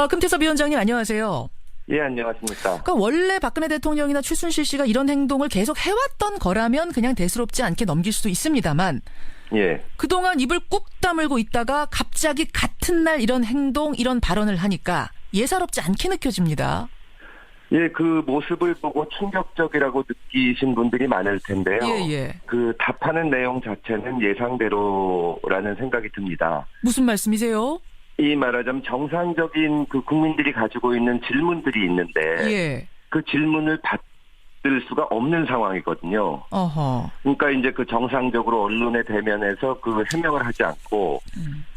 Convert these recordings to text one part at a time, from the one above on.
금태섭 위원장님 안녕하세요. 예, 안녕하십니까. 그러니까 원래 박근혜 대통령이나 최순실 씨가 이런 행동을 계속 해왔던 거라면 그냥 대수롭지 않게 넘길 수도 있습니다만 예. 그동안 입을 꾹 다물고 있다가 갑자기 같은 날 이런 행동, 이런 발언을 하니까 예사롭지 않게 느껴집니다. 예, 그 모습을 보고 충격적이라고 느끼신 분들이 많을 텐데요. 예. 그 답하는 내용 자체는 예상대로라는 생각이 듭니다. 무슨 말씀이세요? 이 말하자면 정상적인 그 국민들이 가지고 있는 질문들이 있는데 예. 그 질문을 받을 수가 없는 상황이거든요. 어허. 그러니까 이제 그 정상적으로 언론에 대면해서 그 해명을 하지 않고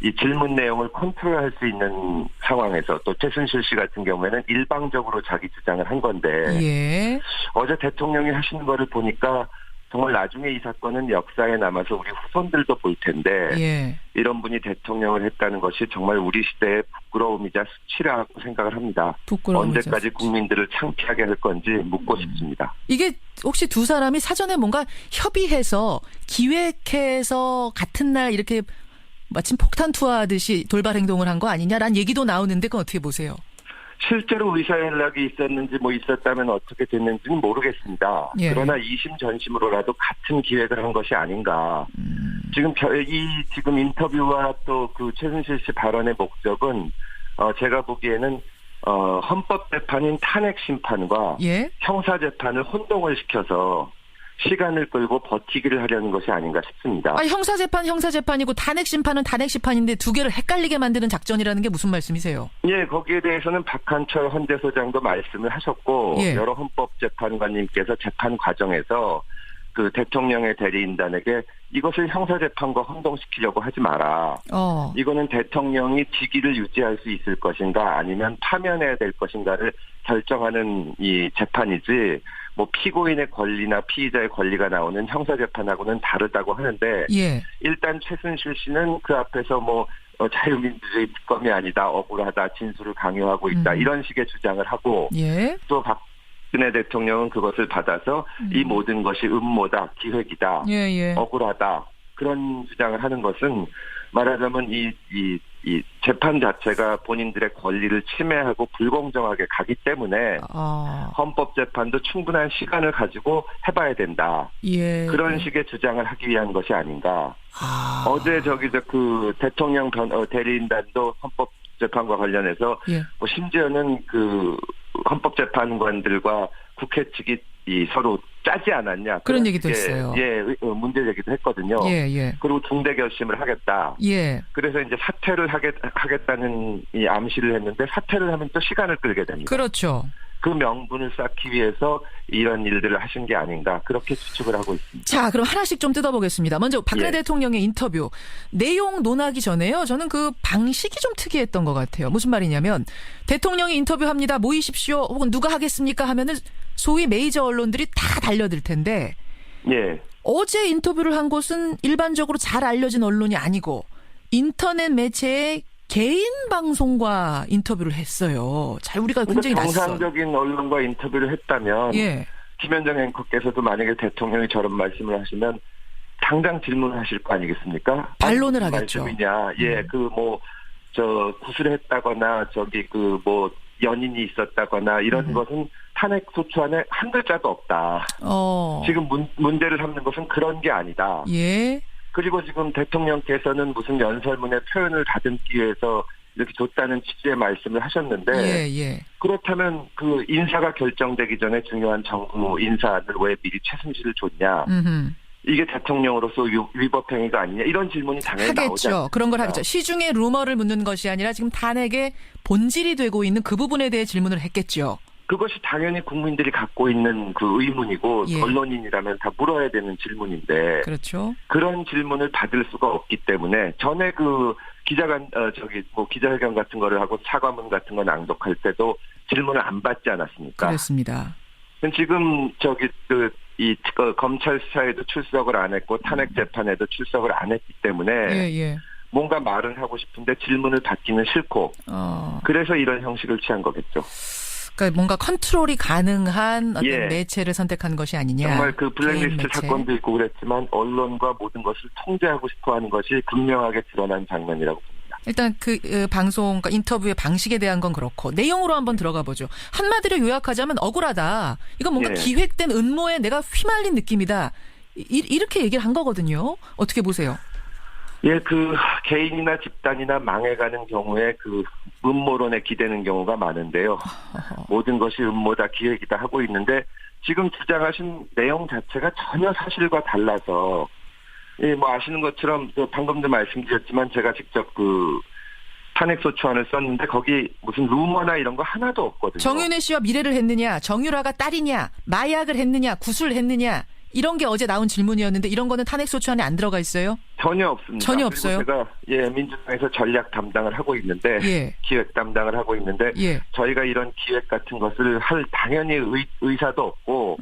이 질문 내용을 컨트롤할 수 있는 상황에서 또 최순실 씨 같은 경우에는 일방적으로 자기 주장을 한 건데 예. 어제 대통령이 하시는 거를 보니까 정말 나중에 이 사건은 역사에 남아서 우리 후손들도 볼 텐데 예. 이런 분이 대통령을 했다는 것이 정말 우리 시대의 부끄러움이자 수치라고 생각을 합니다. 부끄러움이자 언제까지 수치. 국민들을 창피하게 할 건지 묻고 싶습니다. 이게 혹시 두 사람이 사전에 뭔가 협의해서 기획해서 같은 날 이렇게 마침 폭탄 투하하듯이 돌발 행동을 한 거 아니냐라는 얘기도 나오는데 그건 어떻게 보세요? 실제로 의사 연락이 있었는지 뭐 있었다면 어떻게 됐는지는 모르겠습니다. 예. 그러나 이심전심으로라도 같은 기획을 한 것이 아닌가. 지금 인터뷰와 또 그 최순실 씨 발언의 목적은 제가 보기에는 헌법재판인 탄핵심판과 예. 형사재판을 혼동을 시켜서 시간을 끌고 버티기를 하려는 것이 아닌가 싶습니다. 형사재판이고 탄핵심판은 탄핵심판인데 두 개를 헷갈리게 만드는 작전이라는 게 무슨 말씀이세요? 예, 거기에 대해서는 박한철 헌재소장도 말씀을 하셨고 예. 여러 헌법재판관님께서 재판 과정에서 그 대통령의 대리인단에게 이것을 형사재판과 혼동시키려고 하지 마라. 이거는 대통령이 직위를 유지할 수 있을 것인가 아니면 파면해야 될 것인가를 결정하는 이 재판이지 뭐 피고인의 권리나 피의자의 권리가 나오는 형사재판하고는 다르다고 하는데 예. 일단 최순실 씨는 그 앞에서 뭐 자유민주주의 특검이 아니다, 억울하다, 진술을 강요하고 있다 이런 식의 주장을 하고 예. 또 박근혜 대통령은 그것을 받아서 이 모든 것이 음모다, 기획이다, 예. 억울하다 그런 주장을 하는 것은 말하자면 이 재판 자체가 본인들의 권리를 침해하고 불공정하게 가기 때문에 헌법재판도 충분한 시간을 가지고 해봐야 된다. 예. 그런 식의 주장을 하기 위한 것이 아닌가. 어제 그 대통령 대리인단도 헌법재판과 관련해서 예. 뭐 심지어는 그 헌법재판관들과 국회 측이 서로 짜지 않았냐. 그런 얘기도 했어요. 예, 문제 제기도 했거든요. 예. 그리고 중대 결심을 하겠다. 예. 그래서 이제 사퇴를 하겠다는 이 암시를 했는데 사퇴를 하면 또 시간을 끌게 됩니다. 그렇죠. 그 명분을 쌓기 위해서 이런 일들을 하신 게 아닌가 그렇게 추측을 하고 있습니다. 자, 그럼 하나씩 좀 뜯어보겠습니다. 먼저 박근혜 예. 대통령의 인터뷰 내용 논하기 전에요. 저는 그 방식이 좀 특이했던 것 같아요. 무슨 말이냐면 대통령이 인터뷰합니다. 모이십시오. 혹은 누가 하겠습니까 하면은 소위 메이저 언론들이 다 달려들 텐데 예. 어제 인터뷰를 한 곳은 일반적으로 잘 알려진 언론이 아니고 인터넷 매체의 개인 방송과 인터뷰를 했어요. 잘 우리가 굉장히 정상적인 언론과 인터뷰를 했다면 예. 김현정 앵커께서도 만약에 대통령이 저런 말씀을 하시면 당장 질문을 하실 거 아니겠습니까? 반론을 무슨 하겠죠. 말씀이냐? 예, 구술했다거나 연인이 있었다거나 이런 것은 탄핵 소추안에 한 글자도 없다. 지금 문제를 삼는 것은 그런 게 아니다. 예. 그리고 지금 대통령께서는 무슨 연설문에 표현을 다듬기 위해서 이렇게 줬다는 취지의 말씀을 하셨는데 예. 그렇다면 그 인사가 결정되기 전에 중요한 정부 인사를 왜 미리 최순실을 줬냐. 이게 대통령으로서 위법 행위가 아니냐. 이런 질문이 당연히 나오지 않습니까? 그런 걸 하겠죠. 시중에 루머를 묻는 것이 아니라 지금 탄핵의 본질이 되고 있는 그 부분에 대해 질문을 했겠죠. 그것이 당연히 국민들이 갖고 있는 그 의문이고 예. 언론인이라면 다 물어야 되는 질문인데 그렇죠. 그런 질문을 받을 수가 없기 때문에 전에 그 기자회견 같은 거를 하고 사과문 같은 거 낭독할 때도 질문을 안 받지 않았습니까? 그렇습니다. 지금 검찰 수사에도 출석을 안 했고 탄핵 재판에도 출석을 안 했기 때문에 예. 뭔가 말을 하고 싶은데 질문을 받기는 싫고 그래서 이런 형식을 취한 거겠죠. 그러니까 뭔가 컨트롤이 가능한 어떤 예. 매체를 선택한 것이 아니냐. 정말 그 블랙리스트 사건도 있고 그랬지만 언론과 모든 것을 통제하고 싶어하는 것이 극명하게 드러난 장면이라고 봅니다. 일단 방송, 그러니까 인터뷰의 방식에 대한 건 그렇고 내용으로 한번 들어가 보죠. 한마디로 요약하자면 억울하다. 이건 뭔가 기획된 음모에 내가 휘말린 느낌이다. 이렇게 얘기를 한 거거든요. 어떻게 보세요? 예, 개인이나 집단이나 망해가는 경우에 음모론에 기대는 경우가 많은데요. 모든 것이 음모다, 기획이다 하고 있는데 지금 주장하신 내용 자체가 전혀 사실과 달라서 아시는 것처럼 방금도 말씀드렸지만 제가 직접 탄핵소추안을 썼는데 거기 무슨 루머나 이런 거 하나도 없거든요. 정윤회 씨와 미래를 했느냐, 정유라가 딸이냐, 마약을 했느냐, 구술했느냐 이런 게 어제 나온 질문이었는데 이런 거는 탄핵소추안에 안 들어가 있어요? 전혀 없습니다. 전혀 없어요? 제가 민주당에서 전략 담당을 하고 있는데 기획 담당을 하고 있는데 저희가 이런 기획 같은 것을 할 당연히 의사도 없고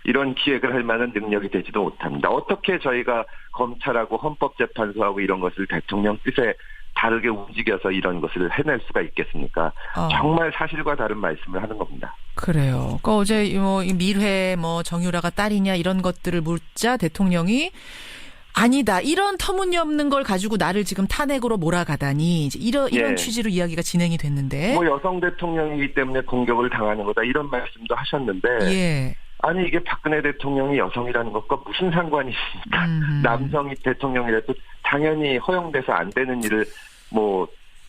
이런 기획을 할 만한 능력이 되지도 못합니다. 어떻게 저희가 검찰하고 헌법재판소하고 이런 것을 대통령 뜻에 다르게 움직여서 이런 것을 해낼 수가 있겠습니까? 정말 사실과 다른 말씀을 하는 겁니다. 그래요. 그러니까 어제 밀회 정유라가 딸이냐 이런 것들을 묻자 대통령이 아니다. 이런 터무니없는 걸 가지고 나를 지금 탄핵으로 몰아가다니 이런 취지로 이야기가 진행이 됐는데. 여성 대통령이기 때문에 공격을 당하는 거다 이런 말씀도 하셨는데. 아니 이게 박근혜 대통령이 여성이라는 것과 무슨 상관이 있습니까? 남성이 대통령이라도 당연히 허용돼서 안 되는 일을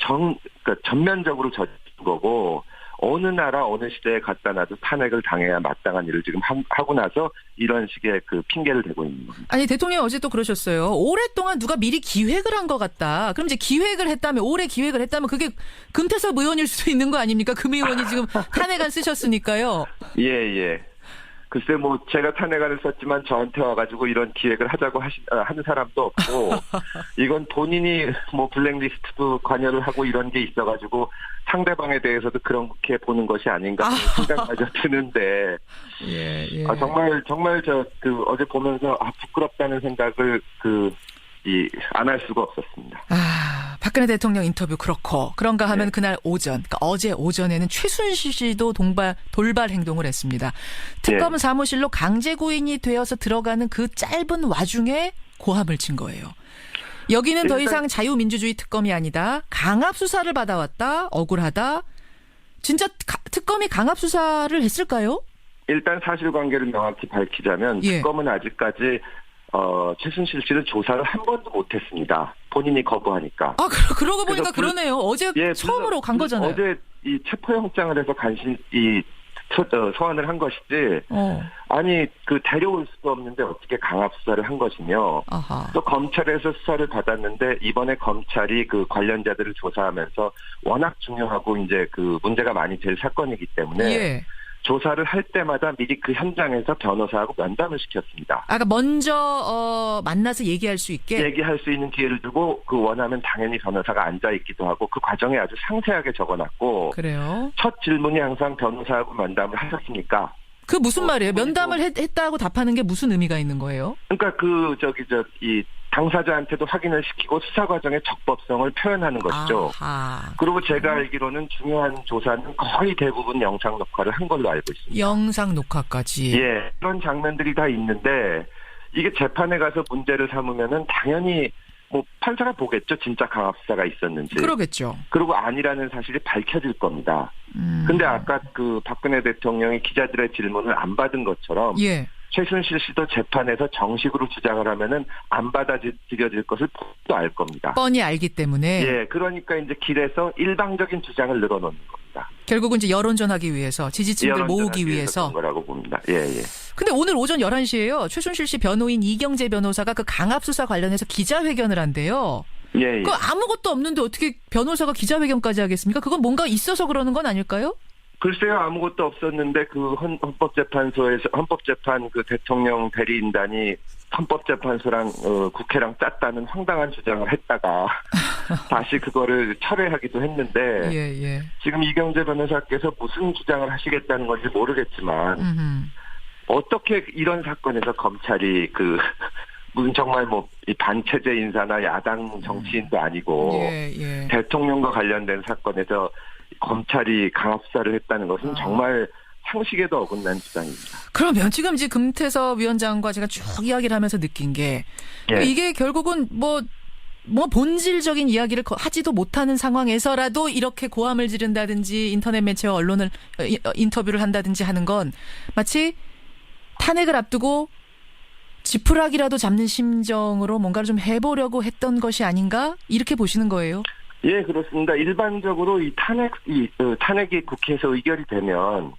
그러니까 전면적으로 저지른 거고 어느 나라 어느 시대에 갖다 놔도 탄핵을 당해야 마땅한 일을 지금 하고 나서 이런 식의 핑계를 대고 있는 겁니다. 아니 대통령이 어제 또 그러셨어요. 오랫동안 누가 미리 기획을 한 것 같다. 그럼 이제 기획을 했다면 오래 기획을 했다면 그게 금태섭 의원일 수도 있는 거 아닙니까? 금 의원이 지금 탄핵안 쓰셨으니까요. 예. 글쎄 제가 탄핵안을 썼지만 저한테 와가지고 이런 기획을 하자고 하는 사람도 없고 이건 본인이 블랙리스트도 관여를 하고 이런 게 있어가지고 상대방에 대해서도 그렇게 보는 것이 아닌가 하는 생각마저 드는데 정말 어제 보면서 부끄럽다는 생각을 안 할 수가 없었습니다. 박근혜 대통령 인터뷰 그렇고 그런가 하면 그날 오전, 그러니까 어제 오전에는 최순실 씨도 돌발 행동을 했습니다. 특검 사무실로 강제 구인이 되어서 들어가는 그 짧은 와중에 고함을 친 거예요. 여기는 더 이상 자유민주주의 특검이 아니다. 강압 수사를 받아왔다. 억울하다. 진짜 특검이 강압 수사를 했을까요? 일단 사실관계를 명확히 밝히자면 특검은 아직까지 최순실 씨를 조사를 한 번도 못했습니다. 본인이 거부하니까. 그러고 보니까 그러네요. 어제 처음으로 간 거잖아요. 어제 이 체포영장을 해서 소환을 한 것이지. 아니 데려올 수도 없는데 어떻게 강압 수사를 한 것이며. 또 검찰에서 수사를 받았는데 이번에 검찰이 관련자들을 조사하면서 워낙 중요하고 이제 문제가 많이 될 사건이기 때문에. 조사를 할 때마다 미리 그 현장에서 변호사하고 면담을 시켰습니다. 그러니까 먼저 만나서 얘기할 수 있게? 얘기할 수 있는 기회를 주고 원하면 당연히 변호사가 앉아있기도 하고 그 과정에 아주 상세하게 적어놨고. 그래요? 첫 질문이 항상 변호사하고 면담을 하셨습니까? 그 무슨 말이에요? 면담을 했다고 답하는 게 무슨 의미가 있는 거예요? 그러니까 당사자한테도 확인을 시키고 수사 과정의 적법성을 표현하는 것이죠. 그리고 제가 알기로는 중요한 조사는 거의 대부분 영상 녹화를 한 걸로 알고 있습니다. 영상 녹화까지. 그런 장면들이 다 있는데 이게 재판에 가서 문제를 삼으면은 당연히 판사가 보겠죠. 진짜 강압 수사가 있었는지. 그러겠죠. 그리고 아니라는 사실이 밝혀질 겁니다. 근데 아까 박근혜 대통령이 기자들의 질문을 안 받은 것처럼 최순실 씨도 재판에서 정식으로 주장을 하면은 안 받아들여질 것을 뻔히 알 겁니다. 뻔히 알기 때문에. 그러니까 이제 길에서 일방적인 주장을 늘어놓는 겁니다. 결국은 이제 여론전하기 위해서 지지층들 모으기 위해서. 그런 거라고 봅니다. 근데 오늘 오전 11시에요. 최순실 씨 변호인 이경재 변호사가 강압 수사 관련해서 기자회견을 한대요. 그 아무것도 없는데 어떻게 변호사가 기자회견까지 하겠습니까? 그건 뭔가 있어서 그러는 건 아닐까요? 글쎄요, 아무것도 없었는데 헌법재판소에서 헌법재판 대통령 대리인단이 헌법재판소랑 국회랑 짰다는 황당한 주장을 했다가 다시 그거를 철회하기도 했는데 지금 이경재 변호사께서 무슨 주장을 하시겠다는 건지 모르겠지만 어떻게 이런 사건에서 검찰이 무슨 정말 이 반체제 인사나 야당 정치인도 아니고 대통령과 관련된 사건에서 검찰이 강압 수사를 했다는 것은 정말 상식에도 어긋난 주장입니다. 그러면 지금 이제 금태섭 위원장과 제가 쭉 이야기를 하면서 느낀 게 이게 결국은 뭐 본질적인 이야기를 하지도 못하는 상황에서라도 이렇게 고함을 지른다든지 인터넷 매체와 언론을 인터뷰를 한다든지 하는 건 마치 탄핵을 앞두고 지푸라기라도 잡는 심정으로 뭔가를 좀 해보려고 했던 것이 아닌가 이렇게 보시는 거예요? 예, 그렇습니다. 일반적으로 이 탄핵이 국회에서 의결이 되면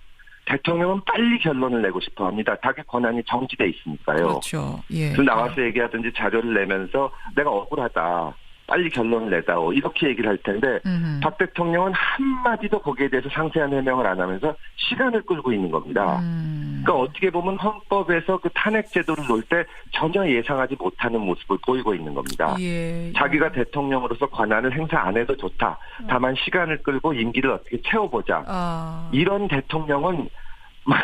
대통령은 빨리 결론을 내고 싶어 합니다. 닭의 권한이 정지돼 있으니까요. 그렇죠. 예. 그래서 나와서 얘기하든지 자료를 내면서 내가 억울하다. 빨리 결론을 내다오. 이렇게 얘기를 할 텐데 박 대통령은 한마디도 거기에 대해서 상세한 해명을 안 하면서 시간을 끌고 있는 겁니다. 그러니까 어떻게 보면 헌법에서 그 탄핵 제도를 놓을 때 전혀 예상하지 못하는 모습을 보이고 있는 겁니다. 예. 자기가 대통령으로서 권한을 행사 안 해도 좋다. 다만 시간을 끌고 임기를 어떻게 채워보자. 이런 대통령은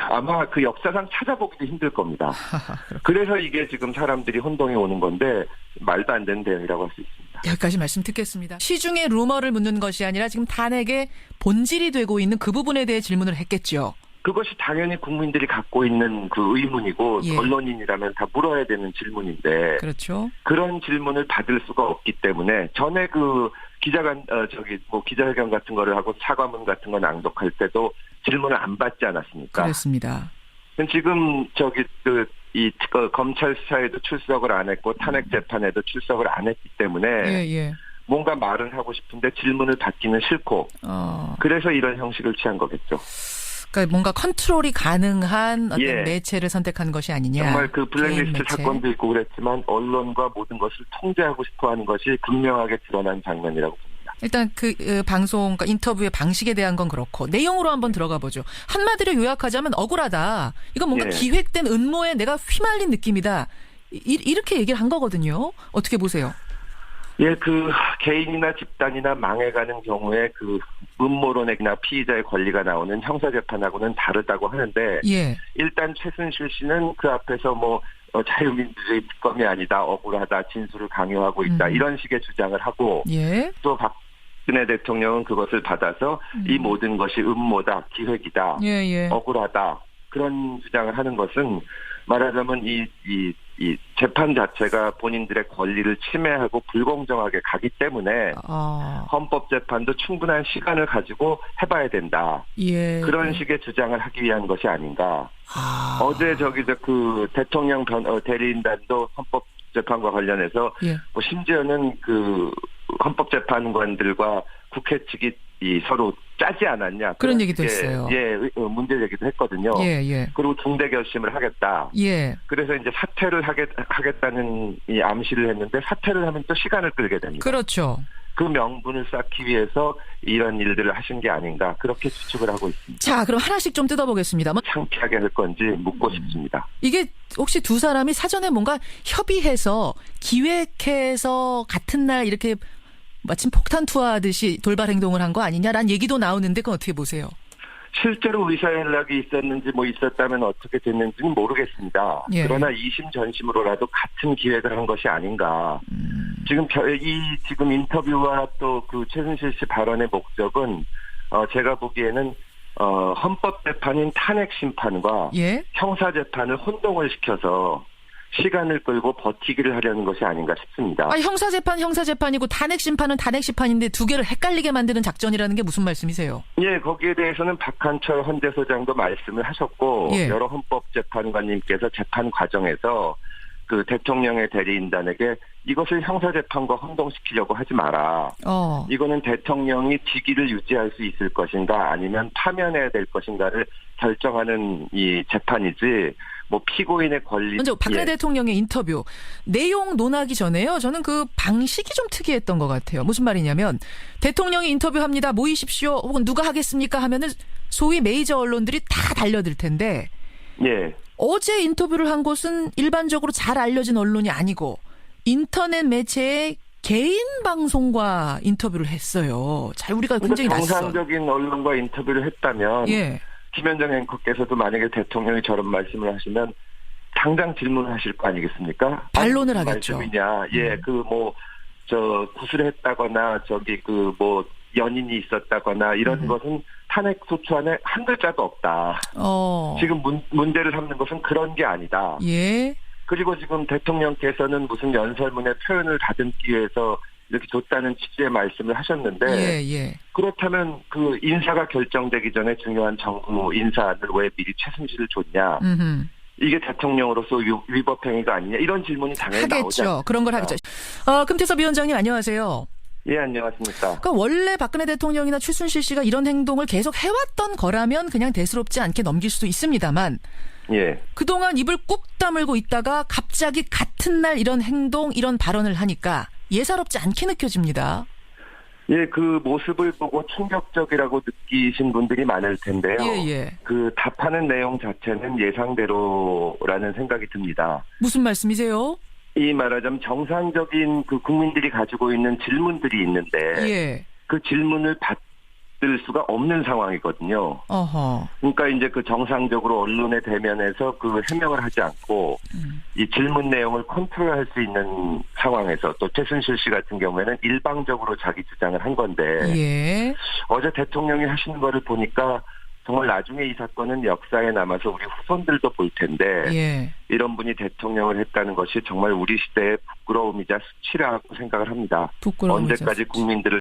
아마 그 역사상 찾아보기도 힘들 겁니다. 그래서 이게 지금 사람들이 혼동이 오는 건데 말도 안 되는 대응이라고 할 수 있습니다. 여기까지 말씀 듣겠습니다. 시중에 루머를 묻는 것이 아니라 지금 탄핵의 본질이 되고 있는 그 부분에 대해 질문을 했겠죠. 그것이 당연히 국민들이 갖고 있는 그 의문이고 예. 언론인이라면 다 물어야 되는 질문인데 그렇죠. 그런 질문을 받을 수가 없기 때문에 전에 그 기자회견 같은 거를 하고 사과문 같은 거 낭독할 때도 질문을 안 받지 않았습니까? 그렇습니다. 지금 검찰 수사에도 출석을 안 했고 탄핵 재판에도 출석을 안 했기 때문에 예. 뭔가 말을 하고 싶은데 질문을 받기는 싫고 그래서 이런 형식을 취한 거겠죠. 그러니까 뭔가 컨트롤이 가능한 어떤 예. 매체를 선택한 것이 아니냐. 정말 그 블랙리스트 사건도 있고 그랬지만 언론과 모든 것을 통제하고 싶어하는 것이 분명하게 드러난 장면이라고 봅니다. 일단 그 방송, 그러니까 인터뷰의 방식에 대한 건 그렇고 내용으로 한번 들어가 보죠. 한마디로 요약하자면 억울하다. 이건 뭔가 예. 기획된 음모에 내가 휘말린 느낌이다. 이렇게 얘기를 한 거거든요. 어떻게 보세요? 예, 그 개인이나 집단이나 망해가는 경우에 그 음모론이나 피의자의 권리가 나오는 형사재판하고는 다르다고 하는데 예. 일단 최순실 씨는 그 앞에서 자유민주주의 특검이 아니다, 억울하다, 진술을 강요하고 있다 이런 식의 주장을 하고 예. 또 박근혜 대통령은 그것을 받아서 이 모든 것이 음모다, 기획이다, 예. 억울하다 그런 주장을 하는 것은 말하자면 이 재판 자체가 본인들의 권리를 침해하고 불공정하게 가기 때문에 헌법재판도 충분한 시간을 가지고 해봐야 된다. 예. 그런 식의 주장을 하기 위한 것이 아닌가. 어제 그 대통령 대리인단도 헌법재판과 관련해서 예. 심지어는 그 헌법재판관들과 국회 측이 서로 짜지 않았냐. 그런 얘기도 했어요. 예, 문제 제기도 했거든요. 예. 그리고 중대 결심을 하겠다. 예. 그래서 이제 사퇴를 하겠다는 이 암시를 했는데 사퇴를 하면 또 시간을 끌게 됩니다. 그렇죠. 그 명분을 쌓기 위해서 이런 일들을 하신 게 아닌가 그렇게 추측을 하고 있습니다. 자, 그럼 하나씩 좀 뜯어보겠습니다. 창피하게 할 건지 묻고 싶습니다. 이게 혹시 두 사람이 사전에 뭔가 협의해서 기획해서 같은 날 이렇게 마침 폭탄 투하하듯이 돌발 행동을 한 거 아니냐라는 얘기도 나오는데 그건 어떻게 보세요? 실제로 의사연락이 있었는지 있었다면 어떻게 됐는지는 모르겠습니다. 예. 그러나 이심전심으로라도 같은 기획을 한 것이 아닌가. 지금 인터뷰와 또 그 최순실 씨 발언의 목적은 제가 보기에는 헌법재판인 탄핵심판과 예? 형사재판을 혼동을 시켜서 시간을 끌고 버티기를 하려는 것이 아닌가 싶습니다. 형사재판이고 탄핵심판은 탄핵심판인데 두 개를 헷갈리게 만드는 작전이라는 게 무슨 말씀이세요? 예, 거기에 대해서는 박한철 헌재소장도 말씀을 하셨고 예. 여러 헌법재판관님께서 재판 과정에서 그 대통령의 대리인단에게 이것을 형사재판과 혼동시키려고 하지 마라. 이거는 대통령이 직위를 유지할 수 있을 것인가 아니면 파면해야 될 것인가를 결정하는 이 재판이지 피고인의 권리. 먼저 박근혜 대통령의 인터뷰 내용 논하기 전에요. 저는 그 방식이 좀 특이했던 것 같아요. 무슨 말이냐면 대통령이 인터뷰합니다. 모이십시오. 혹은 누가 하겠습니까 하면은 소위 메이저 언론들이 다 달려들 텐데. 예. 어제 인터뷰를 한 곳은 일반적으로 잘 알려진 언론이 아니고 인터넷 매체의 개인 방송과 인터뷰를 했어요. 자, 우리가 굉장히 정상적인 언론과 인터뷰를 했다면 예. 김현정 앵커께서도 만약에 대통령이 저런 말씀을 하시면 당장 질문을 하실 거 아니겠습니까? 반론을 하겠죠. 말씀이냐? 예, 구술했다거나 연인이 있었다거나 이런 것은 탄핵 소추 안에 한 글자도 없다. 지금 문제를 삼는 것은 그런 게 아니다. 예. 그리고 지금 대통령께서는 무슨 연설문에 표현을 다듬기 위해서 이렇게 줬다는 취지의 말씀을 하셨는데 그렇다면 그 인사가 결정되기 전에 중요한 정부 인사를 왜 미리 최순실을 줬냐? 이게 대통령으로서 위법 행위가 아니냐? 이런 질문이 당연히 나오죠. 하겠죠. 그런 걸 하겠죠. 금태섭 위원장님 안녕하세요. 예, 안녕하십니까. 그러니까 원래 박근혜 대통령이나 최순실 씨가 이런 행동을 계속 해왔던 거라면 그냥 대수롭지 않게 넘길 수도 있습니다만 예. 그동안 입을 꾹 다물고 있다가 갑자기 같은 날 이런 행동, 이런 발언을 하니까 예사롭지 않게 느껴집니다. 예, 그 모습을 보고 충격적이라고 느끼신 분들이 많을 텐데요. 그 답하는 내용 자체는 예상대로라는 생각이 듭니다. 무슨 말씀이세요? 이 말하자면 정상적인 그 국민들이 가지고 있는 질문들이 있는데 그 질문을 받을 수가 없는 상황이거든요. 그러니까 이제 그 정상적으로 언론에 대면해서 그 해명을 하지 않고 이 질문 내용을 컨트롤할 수 있는 상황에서 또 최순실 씨 같은 경우에는 일방적으로 자기 주장을 한 건데 어제 대통령이 하시는 거를 보니까 정말 나중에 이 사건은 역사에 남아서 우리 후손들도 볼 텐데 이런 분이 대통령을 했다는 것이 정말 우리 시대의 부끄러움이자 수치라고 생각을 합니다. 언제까지 국민들을